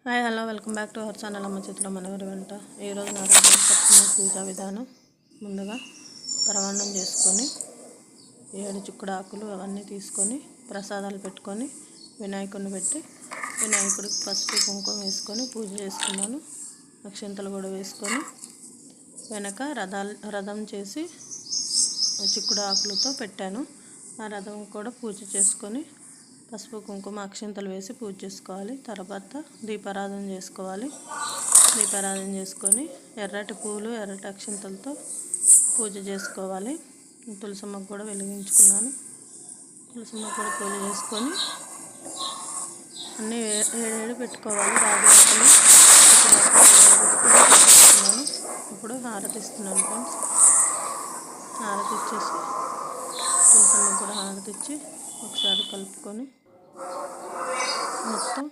Hi hello welcome back to our channel అమ్మ చేతిలో మనవరి వంట. ఈరోజు నా రాజు చెప్తున్న పూజా విధానం. ముందుగా పరమాన్నం చేసుకొని 7 చిక్కుడు ఆకులు అవన్నీ తీసుకొని ప్రసాదాలు పెట్టుకొని వినాయకుడిని పెట్టి వినాయకుడికి పసుపు కుంకుమ వేసుకొని పూజ చేసుకున్నాను. అక్షంతలు కూడా వేసుకొని వెనక రథం చేసి చిక్కుడు ఆకులతో పెట్టాను. ఆ రథం కూడా పూజ చేసుకొని పసుపు కుంకుమ అక్షంతలు వేసి పూజ చేసుకోవాలి. తర్వాత దీపారాధన చేసుకోవాలి. దీపారాధన చేసుకొని ఎర్రటి పూలు ఎర్రటి అక్షంతలతో పూజ చేసుకోవాలి. తులసమ్మకు కూడా వెలిగించుకున్నాను. తులసమ్మకు కూడా పూజ చేసుకొని అన్నీ ఏడేడు పెట్టుకోవాలి. రాజులు పెట్టుకున్నాను. ఇప్పుడు హారతి ఇస్తున్నాను ఫ్రెండ్స్. హారతి ఇచ్చేసి తులసమ్మకు కూడా హారతి ఇచ్చి ఒకసారి కలుపుకొని మొత్తం